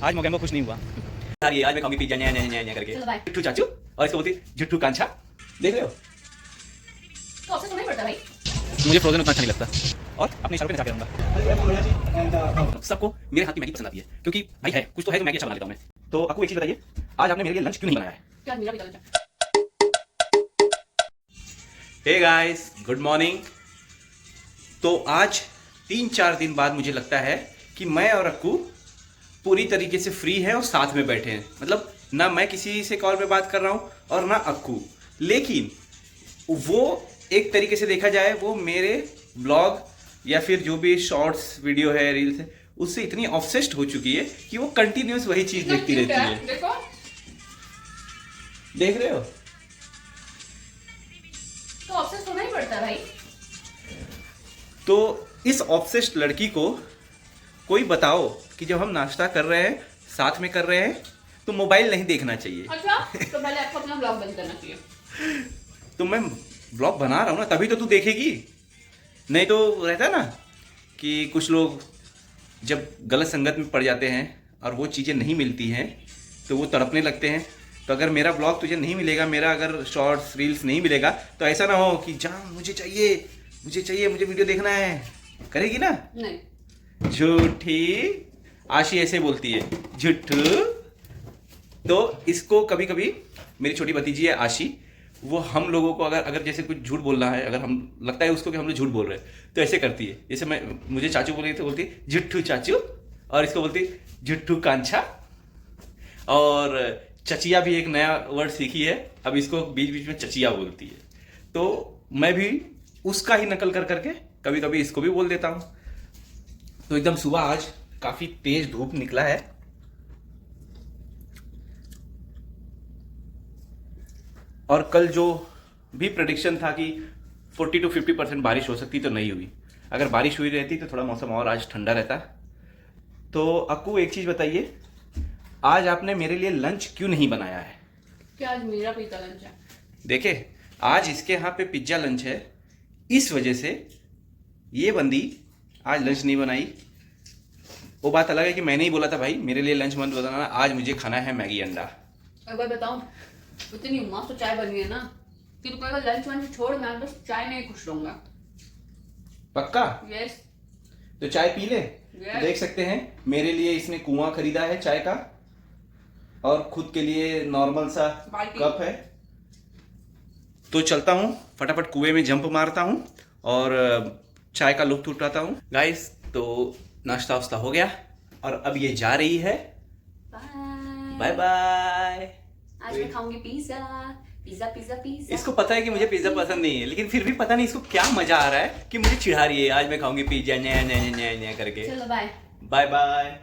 आज मोगेम्बो खुश नहीं हुआ यार। ये आज मैं खाऊंगी पिज्जा नया नया नया नया करके। जुट्ठू चाचू और इसको बोलती जुट्ठू कांछा। देख रहे हो तो ऑब्सेस होना ही पड़ता है भाई। मुझे फ्रोजन उतना अच्छा नहीं लगता और अपने इशारों पे नचा के रहूंगा। सबको मेरे हाथ की मैगी पसंद आती है क्योंकि भाई है कुछ तो है जो मैगी अच्छा बना लेता हूं मैं। तो आपको एक चीज बताइए, आज आपने मेरे लिए लंच क्यों नहीं बनाया है? क्या मेरा भी गलत है। Hey guys, good morning. तो आज 3-4 दिन बाद मुझे लगता है कि मैं और अक्कू पूरी तरीके से फ्री है और साथ में बैठे हैं। मतलब ना मैं किसी से कॉल पे बात कर रहा हूँ और ना अक्कू, लेकिन वो एक तरीके से देखा जाए वो मेरे ब्लॉग या फिर जो भी शॉर्ट्स वीडियो है, रील्स है, उससे इतनी ऑब्सेस्ड हो चुकी है कि वो कंटिन्यूस वही चीज देखती रहती है। देखो देख रहे हो? तो ऑब्सेस होना ही पड़ता है भाई। तो इस ऑब्सेस्ड लड़की को कोई बताओ कि जब हम नाश्ता कर रहे हैं, साथ में कर रहे हैं, तो मोबाइल नहीं देखना चाहिए। अच्छा, तो पहले आपको अपना ब्लॉग बंद करना चाहिए। तो मैं ब्लॉग बना रहा हूँ ना, तभी तो तू देखेगी। नहीं तो रहता है ना कि कुछ लोग जब गलत संगत में पड़ जाते हैं और वो चीज़ें नहीं मिलती हैं तो वो तड़पने लगते हैं। तो अगर मेरा ब्लॉग तुझे नहीं मिलेगा, मेरा अगर शॉर्ट्स रील्स नहीं मिलेगा, तो ऐसा ना हो कि जा मुझे चाहिए मुझे वीडियो देखना है। करेगी ना? नहीं। झूठी आशी ऐसे बोलती है, झूठू। तो इसको कभी कभी मेरी छोटी भतीजी है आशी, वो हम लोगों को अगर जैसे कुछ झूठ बोलना है, अगर हम लगता है उसको कि हम लोग झूठ बोल रहे हैं, तो ऐसे करती है। जैसे मुझे चाचू बोले तो बोलती झुट्ठू चाचू, और इसको बोलती झुट्ठू कांछा। और चचिया भी एक नया वर्ड सीखी है, अब इसको बीच बीच में चचिया बोलती है। तो मैं भी उसका ही नकल कर करके कभी कभी इसको भी बोल देता हूँ। तो एकदम सुबह आज काफी तेज धूप निकला है और कल जो भी प्रेडिक्शन था कि 40 to 50% बारिश हो सकती, तो नहीं हुई। अगर बारिश हुई रहती तो थोड़ा मौसम और आज ठंडा रहता। तो अक्कू एक चीज बताइए, आज आपने मेरे लिए लंच क्यों नहीं बनाया है? क्या आज मेरा पिज्जा लंच है? देखे, आज इसके यहाँ पे पिज्जा लंच है, इस वजह से ये बंदी आज लंच नहीं बनाई। वो बात अलग है कि मैंने ही बोला था भाई मेरे लिए लंच मत बनाना, आज मुझे खाना है मैगी अंडा। एक बार बताऊं, इतनी मस्त तो चाय बनी है ना कि तू कहेगा लंच वंच छोड़, मैं बस चाय में ही खुश रहूंगा। पक्का? यस। तो चाय पी ले। Yes. देख सकते हैं मेरे लिए इसने कुआं खरीदा है चाय का, और खुद के लिए नॉर्मल सा कप है। तो चलता हूँ, फटाफट कुएं में जंप मारता हूँ और चाय का लुत्फ उठाता हूँ। गाइस, तो नाश्ता वास्ता हो गया और अब ये जा रही है। Bye bye. आज मैं खाऊंगी पिज्जा पिज्जा पिज्जा पिज्जा। इसको पता है कि मुझे पिज्जा पसंद नहीं है, लेकिन फिर भी पता नहीं इसको क्या मजा आ रहा है कि मुझे चिढ़ा रही है। आज मैं खाऊंगी पिज्जा नया नया नया नया करके। चलो बाय बाय बाय।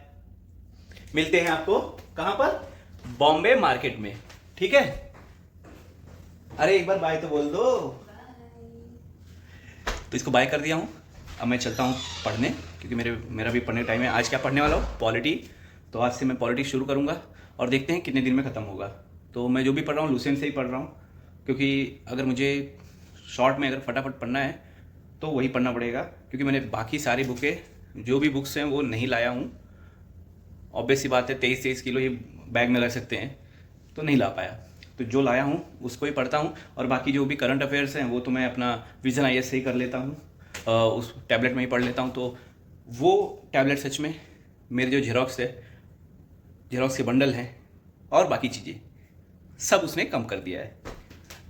मिलते हैं आपको कहाँ पर? बॉम्बे मार्केट में, ठीक है? अरे एक बार बाय तो बोल दो। तो इसको बाय कर दिया हूँ। अब मैं चलता हूँ पढ़ने, क्योंकि मेरा भी पढ़ने टाइम है। आज क्या पढ़ने वाला हूँ? पॉलिटी। तो आज से मैं पॉलिटी शुरू करूँगा और देखते हैं कितने दिन में ख़त्म होगा। तो मैं जो भी पढ़ रहा हूँ लुसेंट से ही पढ़ रहा हूँ, क्योंकि अगर मुझे शॉर्ट में अगर फटाफट पढ़ना है तो वही पढ़ना पड़ेगा, क्योंकि मैंने बाकी सारी बुकें जो भी बुक्स हैं वो नहीं लाया हूँ। ऑब्वियस सी बात है, 23 किलो ये बैग में रख सकते हैं, तो नहीं ला पाया। तो जो लाया हूँ उसको ही पढ़ता हूँ, और बाकी जो भी करंट अफेयर्स हैं वो तो मैं अपना विजन IAS से ही कर लेता हूँ, उस टैबलेट में ही पढ़ लेता हूँ। तो वो टैबलेट सच में मेरे जो जेरोक्स के बंडल हैं और बाकी चीज़ें सब उसने कम कर दिया है।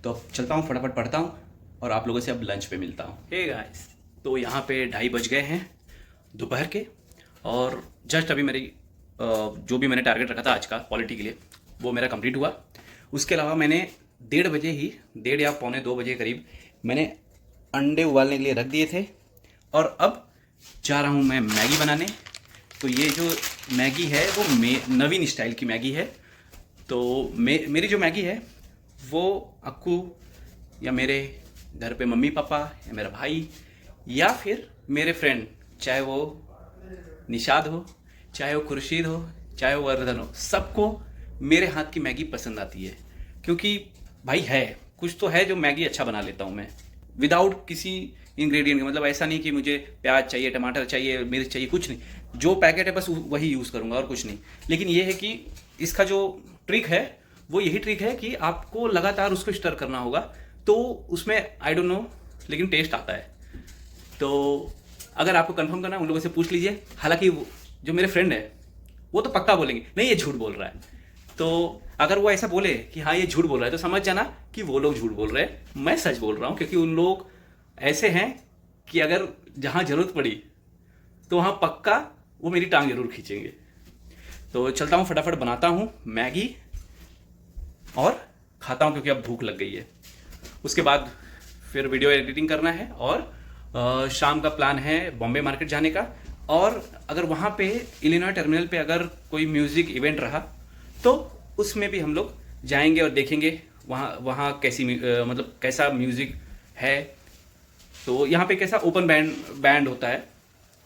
तो अब चलता हूँ, फटाफट पढ़ता हूँ और आप लोगों से अब लंच पे मिलता हूँ। हे गाइस, तो यहाँ पे 2:30 बज गए हैं दोपहर के, और जस्ट अभी मेरी जो भी मैंने टारगेट रखा था आज का पॉलिटी के लिए वो मेरा कंप्लीट हुआ। उसके अलावा मैंने 1:30 बजे ही, 1:30 या 1:45 बजे करीब मैंने अंडे उबालने के लिए रख दिए थे, और अब जा रहा हूँ मैं मैगी बनाने। तो ये जो मैगी है वो नवीन स्टाइल की मैगी है। तो मेरी जो मैगी है वो अक्कू या मेरे घर पे मम्मी पापा या मेरा भाई या फिर मेरे फ्रेंड, चाहे वो निशाद हो, चाहे वो खुर्शीद हो, चाहे वो वर्धन हो, सबको मेरे हाथ की मैगी पसंद आती है। क्योंकि भाई है कुछ तो है जो मैगी अच्छा बना लेता हूँ मैं। विदाउट किसी इंग्रेडिएंट के, मतलब ऐसा नहीं कि मुझे प्याज चाहिए, टमाटर चाहिए, मिर्च चाहिए, कुछ नहीं, जो पैकेट है बस वही यूज़ करूँगा और कुछ नहीं। लेकिन ये है कि इसका जो ट्रिक है वो यही ट्रिक है कि आपको लगातार उसको स्टर करना होगा, तो उसमें आई डोंट नो लेकिन टेस्ट आता है। तो अगर आपको कंफर्म करना है उन लोगों से पूछ लीजिए। हालांकि जो मेरे फ्रेंड है वो तो पक्का बोलेंगे नहीं ये झूठ बोल रहा है, तो अगर वो ऐसा बोले कि हाँ ये झूठ बोल रहा है तो समझ जाना कि वो लोग झूठ बोल रहे हैं, मैं सच बोल रहा हूँ। क्योंकि उन लोग ऐसे हैं कि अगर जहाँ ज़रूरत पड़ी तो वहाँ पक्का वो मेरी टांग जरूर खींचेंगे। तो चलता हूँ, फटाफट बनाता हूँ मैगी और खाता हूँ क्योंकि अब भूख लग गई है। उसके बाद फिर वीडियो एडिटिंग करना है और शाम का प्लान है बॉम्बे मार्केट जाने का। और अगर वहाँ पे इलिनॉय टर्मिनल पे अगर कोई म्यूज़िक इवेंट रहा तो उसमें भी हम लोग जाएंगे और देखेंगे वहाँ कैसी मतलब कैसा म्यूज़िक है। तो यहाँ पे कैसा ओपन बैंड होता है,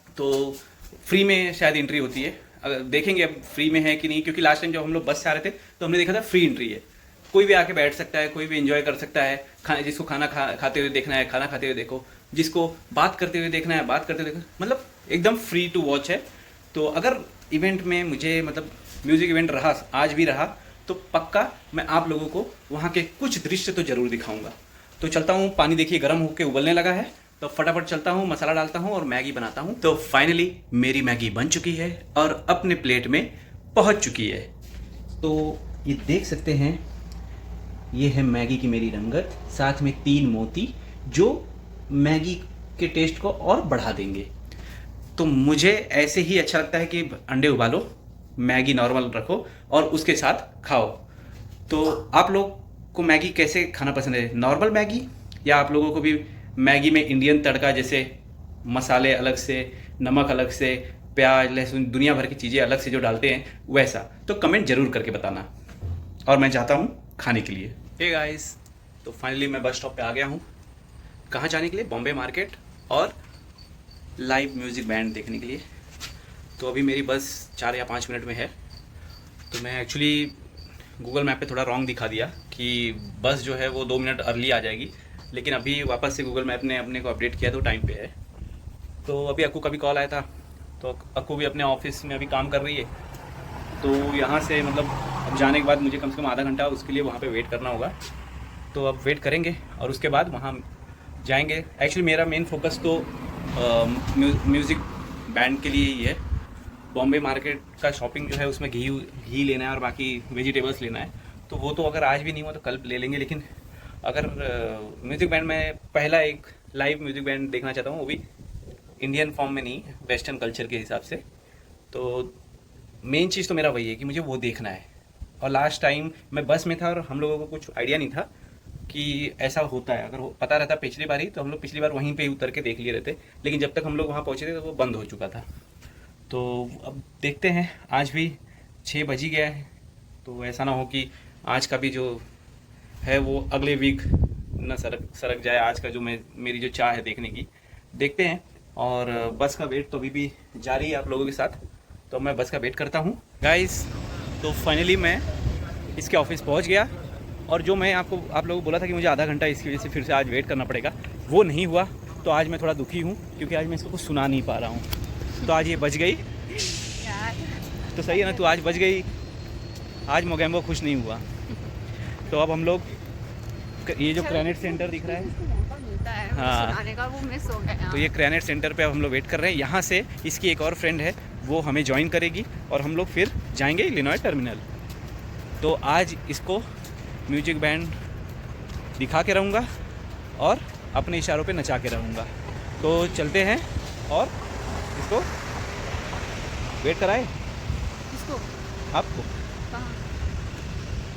तो फ्री में शायद एंट्री होती है। अगर देखेंगे अब फ्री में है कि नहीं, क्योंकि लास्ट टाइम जब हम लोग बस से आ रहे थे तो हमने देखा था फ्री एंट्री है, कोई भी आके बैठ सकता है, कोई भी एंजॉय कर सकता है। जिसको खाना खाते हुए देखना है खाना खाते हुए देखो, जिसको बात करते हुए देखना है बात करते हुए देखो, मतलब एकदम फ्री टू वॉच है। तो अगर इवेंट में मुझे मतलब म्यूज़िक इवेंट रहा, आज भी रहा, तो पक्का मैं आप लोगों को वहाँ के कुछ दृश्य तो ज़रूर दिखाऊंगा। तो चलता हूँ, पानी देखिए गर्म होकर उबलने लगा है, तो फटाफट चलता हूँ, मसाला डालता हूँ और मैगी बनाता हूँ। तो फाइनली मेरी मैगी बन चुकी है और अपने प्लेट में पहुँच चुकी है। तो ये देख सकते हैं, ये है मैगी की मेरी रंगत, साथ में 3 मोती जो मैगी के टेस्ट को और बढ़ा देंगे। तो मुझे ऐसे ही अच्छा लगता है कि अंडे उबालो, मैगी नॉर्मल रखो और उसके साथ खाओ। तो आप लोग को मैगी कैसे खाना पसंद है, नॉर्मल मैगी या आप लोगों को भी मैगी में इंडियन तड़का, जैसे मसाले अलग से, नमक अलग से, प्याज लहसुन दुनिया भर की चीज़ें अलग से जो डालते हैं वैसा? तो कमेंट जरूर करके बताना और मैं चाहता हूँ खाने के लिए। हे गाइस, तो फाइनली मैं बस स्टॉप पे आ गया हूँ। कहाँ जाने के लिए? बॉम्बे मार्केट और लाइव म्यूज़िक बैंड देखने के लिए। तो अभी मेरी बस 4 या 5 मिनट में है। तो मैं एक्चुअली गूगल मैप पे थोड़ा रॉन्ग दिखा दिया कि बस जो है वो 2 मिनट अर्ली आ जाएगी, लेकिन अभी वापस से गूगल मैप ने अपने को अपडेट किया तो टाइम पे है। तो अभी अक्कू का भी कॉल आया था, तो अक्कू भी अपने ऑफिस में अभी काम कर रही है। तो यहाँ से मतलब अब जाने के बाद मुझे कम से कम आधा घंटा उसके लिए वहाँ पे वेट करना होगा। तो अब वेट करेंगे और उसके बाद वहाँ जाएंगे। एक्चुअली मेरा मेन फोकस तो म्यूज़िक बैंड के लिए ही है। बॉम्बे मार्केट का शॉपिंग जो है उसमें घी लेना है और बाकी वेजिटेबल्स लेना है। तो वो तो अगर आज भी नहीं हुआ तो कल ले लेंगे। लेकिन अगर म्यूज़िक बैंड में पहला एक लाइव म्यूज़िक बैंड देखना चाहता हूँ, वो भी इंडियन फॉर्म में नहीं, वेस्टर्न कल्चर के हिसाब से। तो मेन चीज़ तो मेरा वही है कि मुझे वो देखना है। और लास्ट टाइम मैं बस में था और हम लोगों को कुछ आइडिया नहीं था कि ऐसा होता है। अगर पता रहता पिछली बार ही तो हम लोग पिछली बार वहीं पे उतर के देख लिए रहते, लेकिन जब तक हम लोग वहाँ पहुँचे थे तो वो बंद हो चुका था। तो अब देखते हैं, आज भी 6 बज ही गया है, तो ऐसा ना हो कि आज का भी जो है वो अगले वीक ना सरक जाए। आज का जो मेरी जो चाह है देखने की, देखते हैं। और बस का वेट तो अभी भी जारी है आप लोगों के साथ, तो मैं बस का वेट करता हूँ गाइस। तो फाइनली मैं इसके ऑफिस पहुँच गया और जो मैं आप लोगों को बोला था कि मुझे आधा घंटा इसकी वजह से फिर से आज वेट करना पड़ेगा, वो नहीं हुआ। तो आज मैं थोड़ा दुखी हूँ क्योंकि आज मैं इसको कुछ सुना नहीं पा रहा हूँ। तो आज ये बच गई तो सही है ना, तू आज बच गई। आज मोगैम्बो खुश नहीं हुआ। तो अब हम लोग ये जो क्रेनेट सेंटर दिख रहा है, हाँ का वो मिस हो गया। तो ये क्रेनेट सेंटर पे अब हम लोग वेट कर रहे हैं। यहाँ से इसकी एक और फ्रेंड है, वो हमें ज्वाइन करेगी और हम लोग फिर जाएंगे इलिनॉय टर्मिनल। तो आज इसको म्यूजिक बैंड दिखा के रहूँगा और अपने इशारों पे नचा के रहूँगा। तो चलते हैं और इसको वेट कराए। किसको? आपको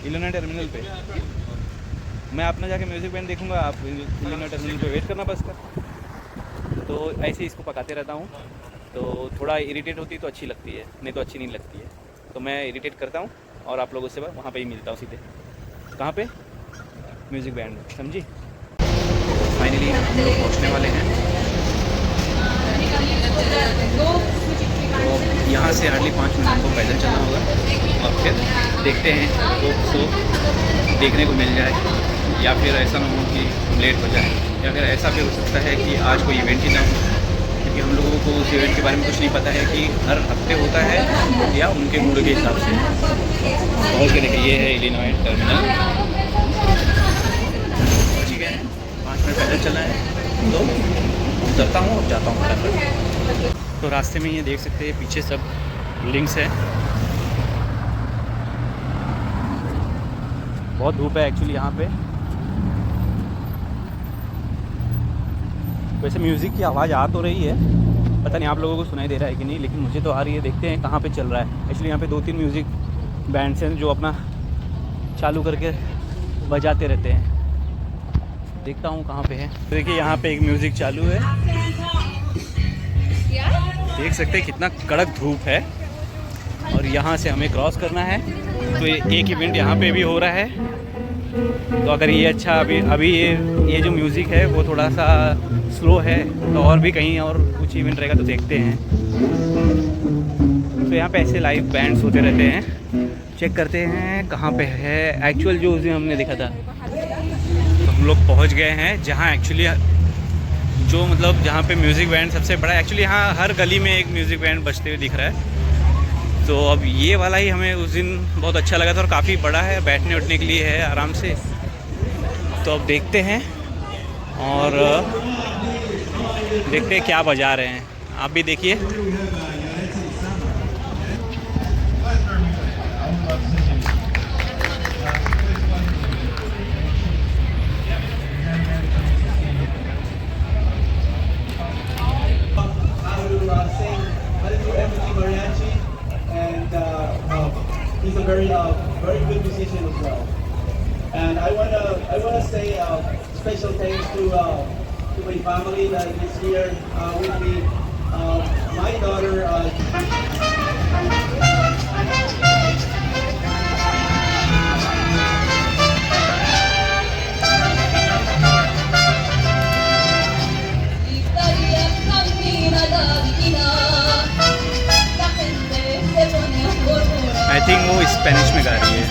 इलिनॉय टर्मिनल पे मैं अपना जाके म्यूज़िक बैंड देखूंगा, आप इलिनॉय टर्मिनल पे वेट करना बस का। तो ऐसे ही इसको पकाते रहता हूँ। तो थोड़ा इरिटेट होती तो अच्छी लगती है, नहीं तो अच्छी नहीं लगती है। तो मैं इरिटेट करता हूँ और आप लोगों से वहाँ पे ही मिलता हूँ सीधे। कहाँ पे? म्यूज़िक बैंड, समझी। फाइनली हम लोग पहुँचने वाले हैं। तो यहाँ से हार्डली 5 मिनट हमको पैदल चलना होगा और फिर देखते हैं तो देखने को मिल जाए, या फिर ऐसा ना हो कि हम लेट हो जाएँ, या फिर ऐसा भी हो सकता है कि आज कोई इवेंट ही ना हो, क्योंकि हम लोगों को उस इवेंट के बारे में कुछ नहीं पता है कि हर हफ्ते होता है या उनके मूड के हिसाब से। और के देखिए, ये है इलिनॉय टर्मिनल। ठीक है, 5 मिनट पैदल चलना है, तो उतरता हूँ और जाता हूँ फटाफट। तो रास्ते में ये देख सकते हैं पीछे सब बिल्डिंग्स है। बहुत धूप है एक्चुअली यहाँ पे। वैसे म्यूज़िक की आवाज़ आ तो रही है, पता नहीं आप लोगों को सुनाई दे रहा है कि नहीं, लेकिन मुझे तो आ रही है। देखते हैं कहाँ पे चल रहा है। एक्चुअली यहाँ पे 2-3 म्यूज़िक बैंड्स हैं जो अपना चालू करके बजाते रहते हैं। देखता हूँ कहाँ पे है। देखिए यहाँ पे एक म्यूज़िक चालू है, देख सकते हैं कितना कड़क धूप है, और यहाँ से हमें क्रॉस करना है। तो एक इवेंट यहाँ पे भी हो रहा है, तो अगर ये अच्छा अभी ये जो म्यूज़िक है वो थोड़ा सा स्लो है, तो और भी कहीं और कुछ इवेंट रहेगा तो देखते हैं। तो यहाँ पे ऐसे लाइव बैंड्स होते रहते हैं। चेक करते हैं कहाँ पे है एक्चुअल जो उस दिन हमने देखा था। तो हम लोग पहुँच गए हैं जहाँ एक्चुअली जो मतलब जहाँ पे म्यूज़िक बैंड सबसे बड़ा है। एक्चुअली यहाँ हर गली में एक म्यूज़िक बैंड बजते हुए दिख रहा है। तो अब ये वाला ही हमें उस दिन बहुत अच्छा लगा था, और काफ़ी बड़ा है, बैठने उठने के लिए है आराम से। तो अब देखते हैं और देखते हैं क्या बजा रहे हैं। आप भी देखिए। He's a very good musician as well. And I wanna say special thanks to my family that is here with me. My daughter. I think वो स्पेनिश में गा रही है।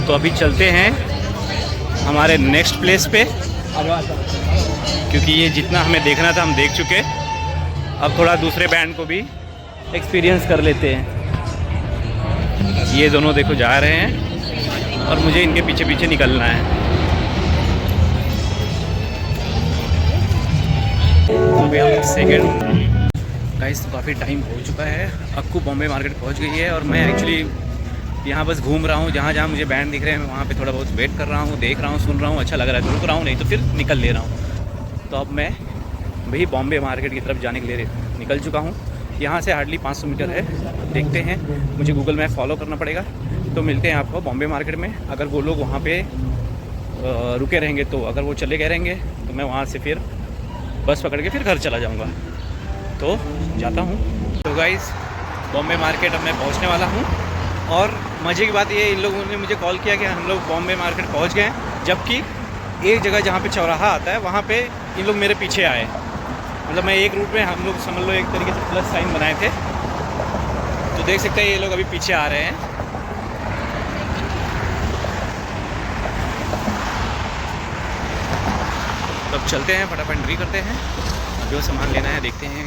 तो अभी चलते हैं हमारे नेक्स्ट प्लेस पे, क्योंकि ये जितना हमें देखना था हम देख चुके। अब थोड़ा दूसरे बैंड को भी एक्सपीरियंस कर लेते हैं। ये दोनों देखो जा रहे हैं और मुझे इनके पीछे पीछे निकलना है। अभी हम सेकेंड गाइस काफ़ी टाइम हो चुका है। अक्कू बॉम्बे मार्केट पहुंच गई है और मैं एक्चुअली यहाँ बस घूम रहा हूँ। जहाँ जहाँ मुझे बैंड दिख रहे हैं वहाँ पे थोड़ा बहुत वेट कर रहा हूँ, देख रहा हूँ, सुन रहा हूँ, अच्छा लग रहा है तो रुक रहा हूँ, नहीं तो फिर निकल ले रहा हूँ। तो अब मैं वही बॉम्बे मार्केट की तरफ जाने के लिए निकल चुका हूँ। यहाँ से हार्डली 500 मीटर है। देखते हैं, मुझे गूगल मैप फॉलो करना पड़ेगा। तो मिलते हैं आपको बॉम्बे मार्केट में। अगर वो लोग वहाँ पे रुके रहेंगे तो, अगर वो चले गए रहेंगे तो मैं वहाँ से फिर बस पकड़ के फिर घर चला जाऊँगा। तो जाता हूँ। तो गाइस बॉम्बे मार्केट अब मैं पहुँचने वाला हूँ। और मज़े की बात ये है, इन लोगों ने मुझे कॉल किया कि हम लोग बॉम्बे मार्केट पहुँच गए हैं, जबकि एक जगह जहाँ पे चौराहा आता है वहाँ पे इन लोग मेरे पीछे आए। मतलब मैं एक रूट में, हम लोग समझ लो एक तरीके से प्लस साइन बनाए थे। तो देख सकते हैं ये लोग अभी पीछे आ रहे हैं। तो अब चलते हैं, फटाफट एंट्री करते हैं। जो सामान लेना है देखते हैं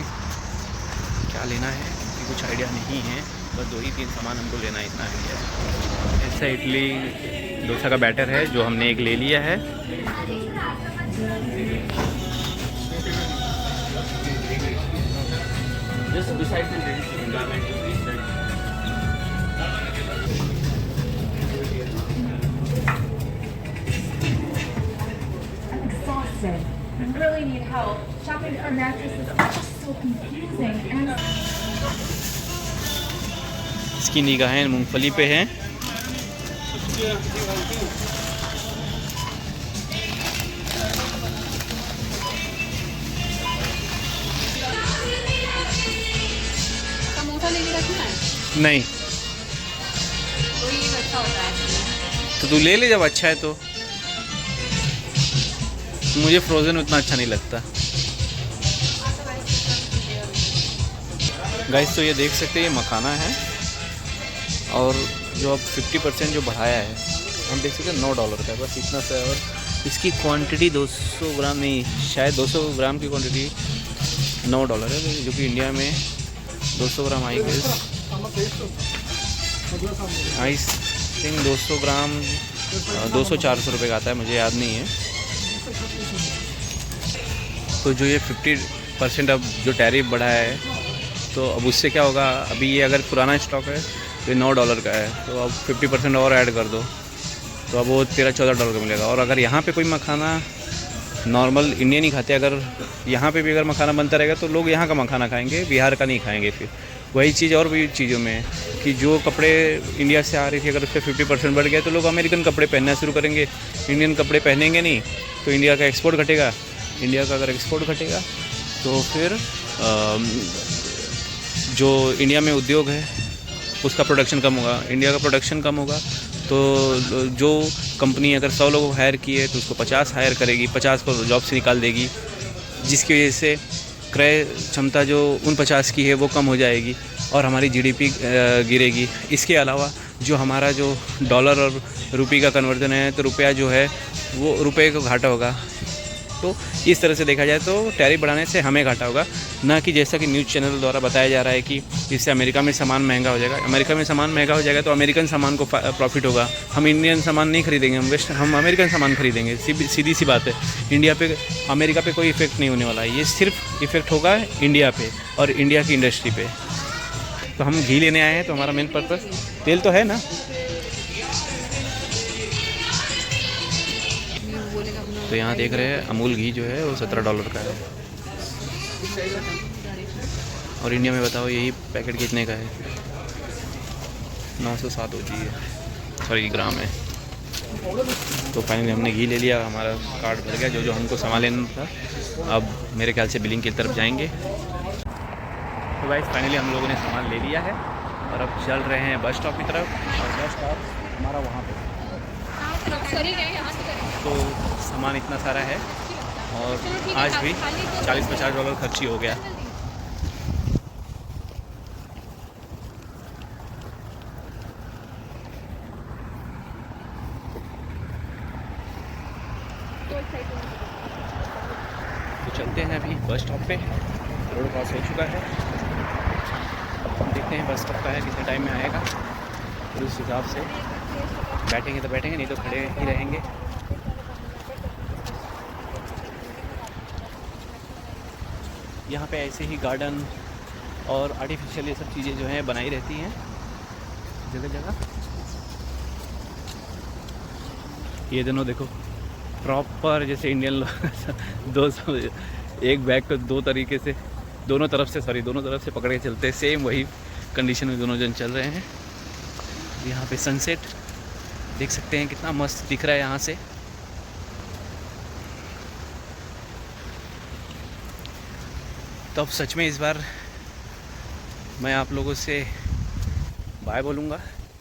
क्या लेना है, कुछ आइडिया नहीं है। बस 2 ही 3 सामान हमको लेना है, इतना आइडिया है। ऐसा इडली डोसा का बैटर है जो हमने एक ले लिया है। I really need help. Shopping for mattresses is just so confusing. And इसकी निगाहें मूंगफली पे हैं। समोसा लेके रखना है नहीं तो ये अच्छा होता है। तो तू ले ले, जब अच्छा है तो। मुझे फ्रोज़न उतना अच्छा नहीं लगता। गाइस तो ये देख सकते हैं, ये मखाना है और जो अब 50% जो बढ़ाया है, हम देख सकते हैं $9 का, बस इतना सा। और इसकी क्वांटिटी 200 ग्राम नहीं, शायद 200 ग्राम की क्वांटिटी $9 है, जो कि इंडिया में 200 ग्राम आई थिंक 200 ग्राम 200-400 रुपये का आता है, मुझे याद नहीं है। तो जो ये 50% अब जो टैरिफ बढ़ा है, तो अब उससे क्या होगा, अभी ये अगर पुराना स्टॉक है तो ये $9 का है, तो अब 50% और ऐड कर दो तो अब वो $13-14 का मिलेगा। और अगर यहाँ पे कोई मखाना नॉर्मल इंडियन ही खाते, अगर यहाँ पे भी अगर मखाना बनता रहेगा तो लोग यहाँ का मखाना खाएंगे, बिहार का नहीं खाएंगे। फिर वही चीज़ और भी चीज़ों में कि जो कपड़े इंडिया से आ रही थी, अगर उस पर 50% बढ़ गया तो लोग अमेरिकन कपड़े पहनना शुरू करेंगे। इंडियन कपड़े पहनेंगे नहीं तो इंडिया का एक्सपोर्ट घटेगा। इंडिया का अगर एक्सपोर्ट घटेगा तो फिर जो इंडिया में उद्योग है उसका प्रोडक्शन कम होगा। इंडिया का प्रोडक्शन कम होगा तो जो कंपनी अगर 100 लोगों को हायर किए तो उसको 50 हायर करेगी, 50 को जॉब से निकाल देगी, जिसकी वजह से क्रय क्षमता जो उन 50 की है वो कम हो जाएगी और हमारी जीडीपी गिरेगी। इसके अलावा जो हमारा जो डॉलर और रुपये का कन्वर्जन है, तो रुपया जो है वो रुपये को घाटा होगा। तो इस तरह से देखा जाए तो टैरिफ बढ़ाने से हमें घाटा होगा, ना कि जैसा कि न्यूज़ चैनल द्वारा बताया जा रहा है कि इससे अमेरिका में सामान महंगा हो जाएगा। अमेरिका में सामान महंगा हो जाएगा तो अमेरिकन सामान को प्रॉफिट होगा। हम इंडियन सामान नहीं खरीदेंगे, हम अमेरिकन सामान खरीदेंगे। सीधी सी बात है। इंडिया पे, अमेरिका पे कोई इफेक्ट नहीं होने वाला है। ये सिर्फ इफेक्ट होगा इंडिया पे और इंडिया की इंडस्ट्री पे। तो हम घी लेने आए हैं, तो हमारा मेन पर्पस, तेल तो है ना। तो यहाँ देख रहे हैं अमूल घी जो है वो $17 का है। और इंडिया में बताओ यही पैकेट कितने का है? 907 OG है, सॉरी ग्राम है। तो फाइनली हमने घी ले लिया, हमारा कार्ड भर गया जो हमको सामान लेना था। अब मेरे ख्याल से बिलिंग की तरफ जाएंगे। तो गाइस फाइनली हम लोगों ने सामान ले लिया है और अब चल रहे हैं बस स्टॉप की तरफ। और बस स्टॉप हमारा वहाँ पे, तो सामान इतना सारा है और आज भी $40-50 खर्च ही हो गया। तो चलते हैं अभी बस स्टॉप पे। रोड क्रॉस हो चुका है, देखते हैं बस स्टॉप का है कितने टाइम में आएगा, फिर उस हिसाब से बैठेंगे तो बैठेंगे, नहीं तो खड़े ही रहेंगे। यहाँ पे ऐसे ही गार्डन और आर्टिफिशियल ये सब चीज़ें जो हैं बनाई रहती हैं जगह जगह। ये दोनों देखो प्रॉपर जैसे इंडियन लोग दो एक बैग को दो तरीके से दोनों तरफ से पकड़ के चलते हैं, सेम वही कंडीशन में दोनों जन चल रहे हैं। यहाँ पे सनसेट देख सकते हैं कितना मस्त दिख रहा है यहाँ से। तो अब सच में इस बार मैं आप लोगों से बाय बोलूँगा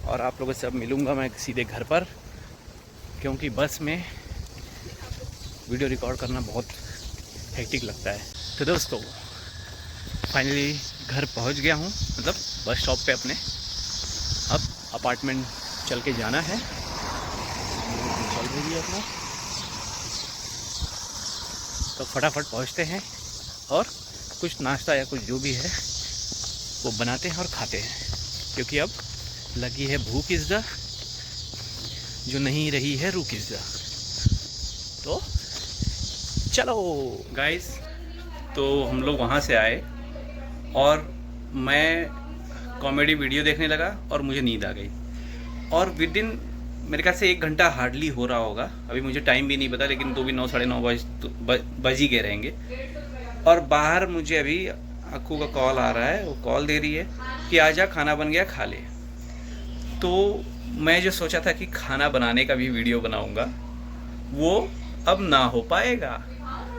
और आप लोगों से अब मिलूँगा मैं सीधे घर पर, क्योंकि बस में वीडियो रिकॉर्ड करना बहुत हेक्टिक लगता है। तो दोस्तों फाइनली घर पहुंच गया हूं, मतलब बस स्टॉप पे अपने। अब अपार्टमेंट चल के जाना है, चल रही है अपना। तो फटाफट पहुंचते हैं और कुछ नाश्ता या कुछ जो भी है वो बनाते हैं और खाते हैं, क्योंकि अब लगी है भूख इज़्ज़ा, जो नहीं रही है रुक इज़्ज़ा। तो चलो गाइस, तो हम लोग वहाँ से आए और मैं कॉमेडी वीडियो देखने लगा और मुझे नींद आ गई। और विद इन मेरे ख्याल से 1 घंटा हार्डली हो रहा होगा, अभी मुझे टाइम भी नहीं पता, लेकिन तो भी 9 साढ़े 9 बज ही गए रहेंगे। और बाहर मुझे अभी अक्कू का कॉल आ रहा है, वो कॉल दे रही है कि आजा खाना बन गया खा ले। तो मैं जो सोचा था कि खाना बनाने का भी वीडियो बनाऊंगा वो अब ना हो पाएगा।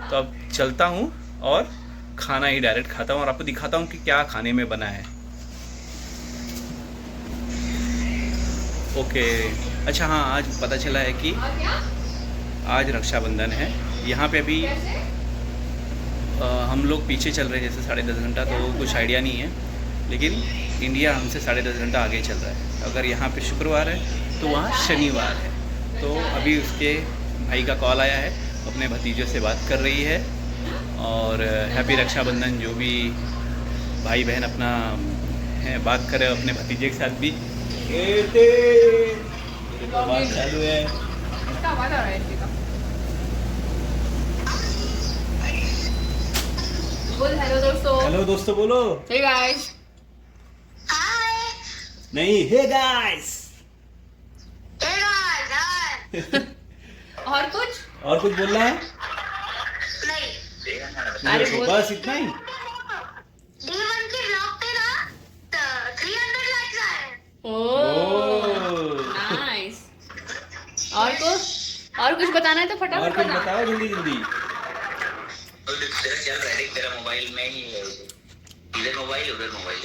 तो अब चलता हूँ और खाना ही डायरेक्ट खाता हूँ और आपको दिखाता हूँ कि क्या खाने में बना है। ओके, अच्छा हाँ, आज पता चला है कि आज रक्षाबंधन है। यहाँ पे अभी हम लोग पीछे चल रहे हैं जैसे 10.5 घंटा, तो कुछ आइडिया नहीं है, लेकिन इंडिया हमसे 10.5 घंटा आगे चल रहा है। अगर यहाँ पे शुक्रवार है तो वहाँ शनिवार है। तो अभी उसके भाई का कॉल आया है, अपने भतीजों से बात कर रही है और हैप्पी रक्षाबंधन। जो भी भाई बहन अपना है बात करे अपने भतीजे के साथ भी। बात चालू है। बोल हेलो दोस्तों। हेलो दोस्तों बोलो। Hey guys. नहीं, हे गाइस। और कुछ बोलना है? अरे बोल। बस इतना ही। D1 के ब्लॉग पे ना 300 लाइक्स आए। Oh nice. और कुछ बताना है तो और फटाफट कुछ बता। बताओ जल्दी। तेरा मोबाइल में ही है, इधर मोबाइल उधर मोबाइल।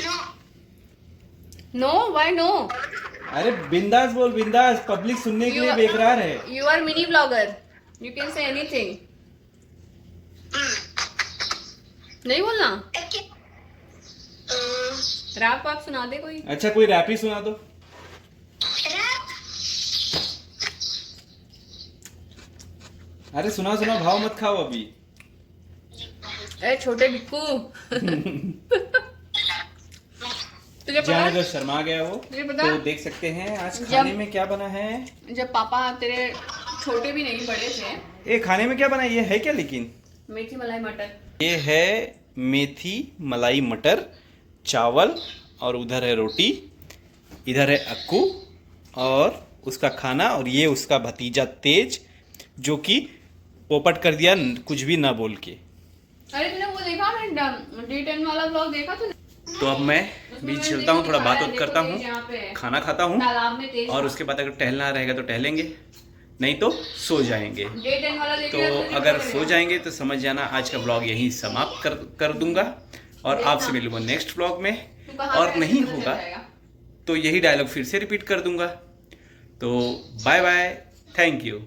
No, why no? अरे बिंदास बोल, बिंदास, पब्लिक सुनने के लिए बेकरार है। You are mini blogger, you can say anything. नहीं बोलना? रैप आप सुना दे कोई। अच्छा कोई रैप ही सुना दो। अरे सुना भाव मत खाओ अभी। ए छोटे बिक्कू। तुझे पता जाने दो, शर्मा गया वो। तुझे पता? तो देख सकते हैं आज खाने में क्या बना है। जब पापा तेरे छोटे भी नहीं बड़े थे। ये खाने में क्या बना है? ये है क्या? लेकिन मेथी मलाई मटर। ये है मेथी मलाई मटर, चावल, और उधर है रोटी, इधर है अक्कू और उसका खाना, और ये उसका भतीजा तेज, जो कि पोपट कर दिया कुछ भी ना बोल के। अरे तूने वो देखा D10 वाला ब्लॉग देखा तूने? तो अब मैं भी चलता हूँ, थोड़ा बात करता हूँ, खाना खाता हूँ, तालाब में तेज और उसके बाद अगर टहलना रहेगा तो टहलेंगे, नहीं तो सो जाएंगे। D10 वाला देख तो लिया तो अगर पता सो चलेगा। जाएंगे तो समझ जाना आज का ब्लॉग यहीं समाप्त कर दूंगा, और आपसे मिलूंगा नेक्स्ट ब्लॉग में। तू कहाँ और पे नहीं ऐसे होगा चल जाएगा? तो यही डायलॉग फिर से रिपीट कर दूंगा। तो बाय बाय, थैंक यू।